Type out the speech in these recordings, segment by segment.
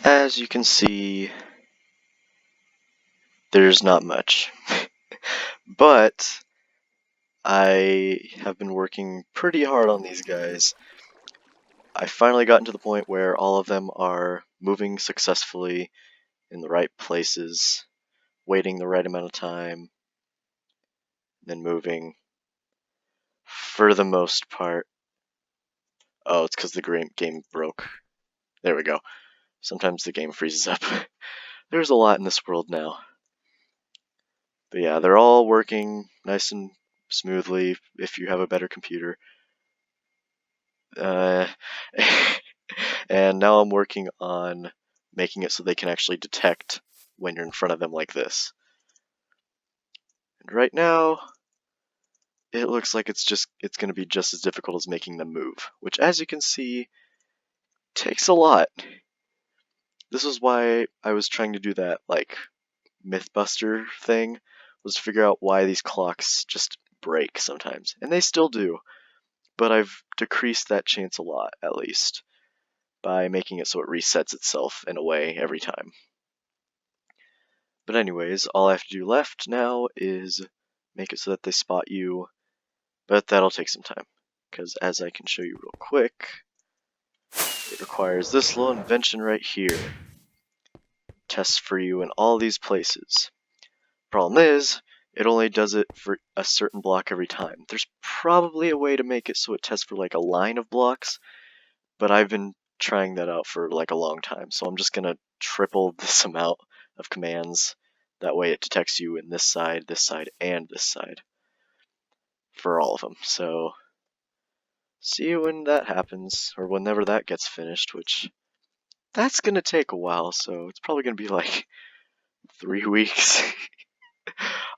As you can see, there's not much. But I have been working pretty hard on these guys. I finally gotten to the point where all of them are moving successfully in the right places, waiting the right amount of time, then moving. For the most part. Oh, it's because the game broke. There we go. Sometimes the game freezes up. There's a lot in this world now. But yeah, they're all working nice and smoothly if you have a better computer. And now I'm working on making it so they can actually detect when you're in front of them like this. And right now, it looks like it's going to be just as difficult as making them move, which, as you can see, takes a lot. This is why I was trying to do that, like, Mythbuster thing, was to figure out why these clocks just break sometimes. And they still do, but I've decreased that chance a lot, at least, by making it so it resets itself in a way every time. But anyways, all I have to do left now is make it so that they spot you, but that'll take some time, because as I can show you real quick, it requires this little invention right here. Tests for you in all these places. Problem is, it only does it for a certain block every time. There's probably a way to make it so it tests for like a line of blocks, but I've been trying that out for like a long time, so I'm just gonna triple this amount of commands. That way it detects you in this side, and this side for all of them. So see you when that happens, or whenever that gets finished, which that's gonna take a while, so it's probably gonna be like 3 weeks.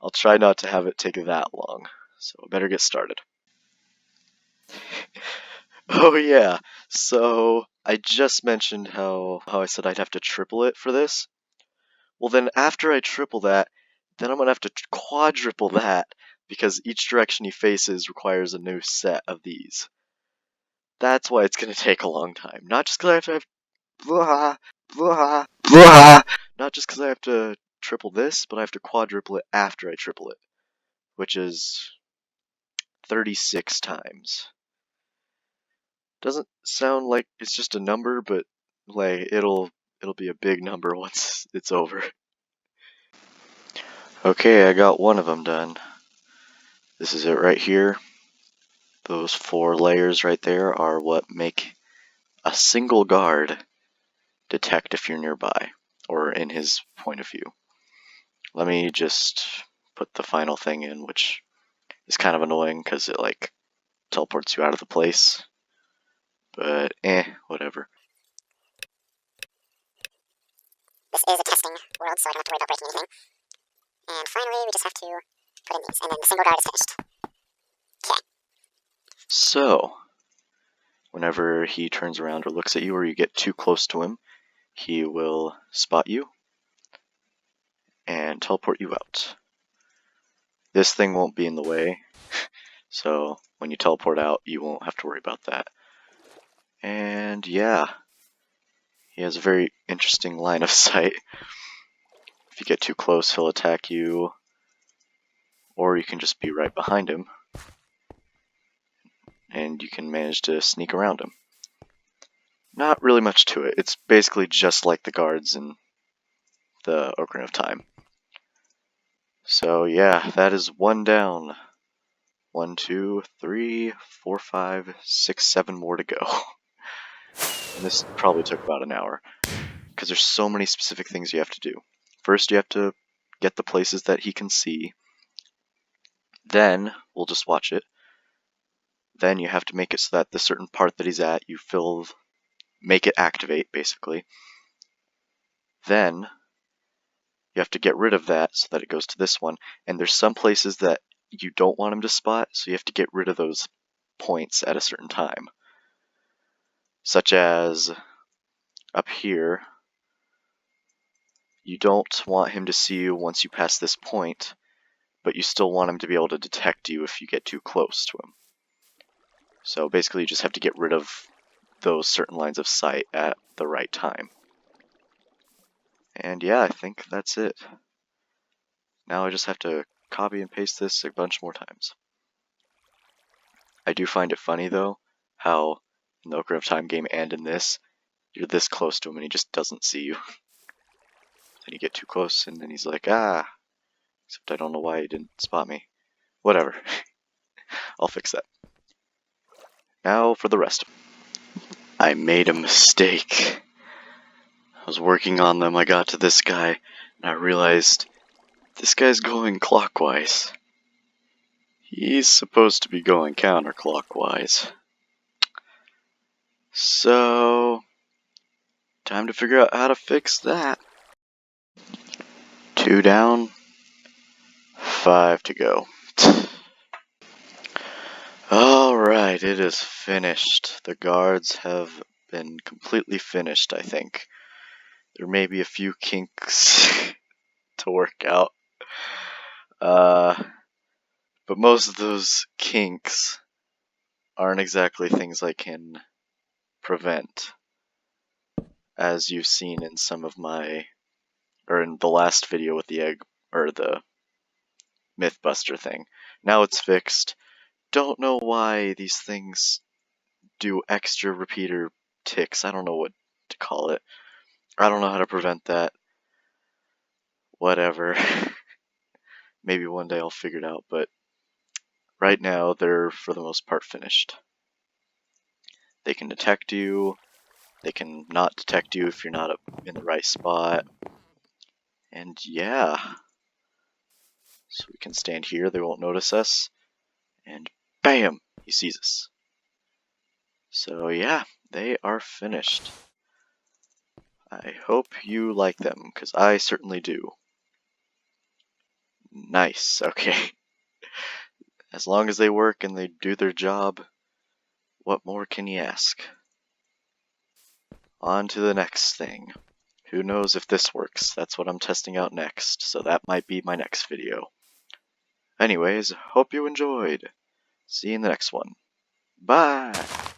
I'll try not to have it take that long, so I better get started. Oh yeah, so I just mentioned how I said I'd have to triple it for this. Well then after I triple that, then I'm gonna have to quadruple that, because each direction he faces requires a new set of these. That's why it's gonna take a long time. Not just because I have to have blah, blah, blah. Not just because I have to triple this, but I have to quadruple it after I triple it, which is 36 times. Doesn't sound like it's just a number, but like it'll be a big number once it's over. Okay, I got one of them done. This is it right here. Those 4 layers right there are what make a single guard detect if you're nearby, or in his point of view. Let me just put the final thing in, which is kind of annoying because it like teleports you out of the place. But whatever. This is a testing world, so I don't have to worry about breaking anything. And finally, we just have to put in these, and then the single guard is finished. Okay. So, whenever he turns around or looks at you, or you get too close to him, he will spot you and teleport you out. This thing won't be in the way, so when you teleport out, you won't have to worry about that. And yeah, he has a very interesting line of sight. If you get too close, he'll attack you, or you can just be right behind him, and you can manage to sneak around him. Not really much to it. It's basically just like the guards in the Ocarina of Time. So yeah, that is 1 down. 1, 2, 3, 4, 5, 6, 7 more to go. And this probably took about an hour, because there's so many specific things you have to do. First, you have to get the places that he can see. Then, we'll just watch it. Then you have to make it so that the certain part that he's at, you make it activate, basically. Then, you have to get rid of that so that it goes to this one. And there's some places that you don't want him to spot, so you have to get rid of those points at a certain time. Such as up here, you don't want him to see you once you pass this point, but you still want him to be able to detect you if you get too close to him. So basically you just have to get rid of those certain lines of sight at the right time. And yeah, I think that's it. Now I just have to copy and paste this a bunch more times. I do find it funny though, how in the Ocarina of Time game and in this, you're this close to him and he just doesn't see you. Then you get too close and then he's like, ah, except I don't know why he didn't spot me. Whatever. I'll fix that. Now for the rest. I made a mistake. I was working on them, I got to this guy, and I realized this guy's going clockwise. He's supposed to be going counterclockwise. So, time to figure out how to fix that. 2 down, 5 to go. Alright, it is finished. The guards have been completely finished, I think. There may be a few kinks to work out. But most of those kinks aren't exactly things I can prevent, as you've seen in some of my, or in the last video with the egg, or the Mythbuster thing. Now it's fixed. Don't know why these things do extra repeater ticks. I don't know what to call it. I don't know how to prevent that. Whatever. Maybe one day I'll figure it out, but right now they're for the most part finished. They can detect you. They can not detect you if you're not up in the right spot. And yeah. So we can stand here, they won't notice us. And bam! He sees us. So yeah, they are finished. I hope you like them, because I certainly do. Nice, okay. As long as they work and they do their job, what more can you ask? On to the next thing. Who knows if this works? That's what I'm testing out next, so that might be my next video. Anyways, hope you enjoyed. See you in the next one. Bye!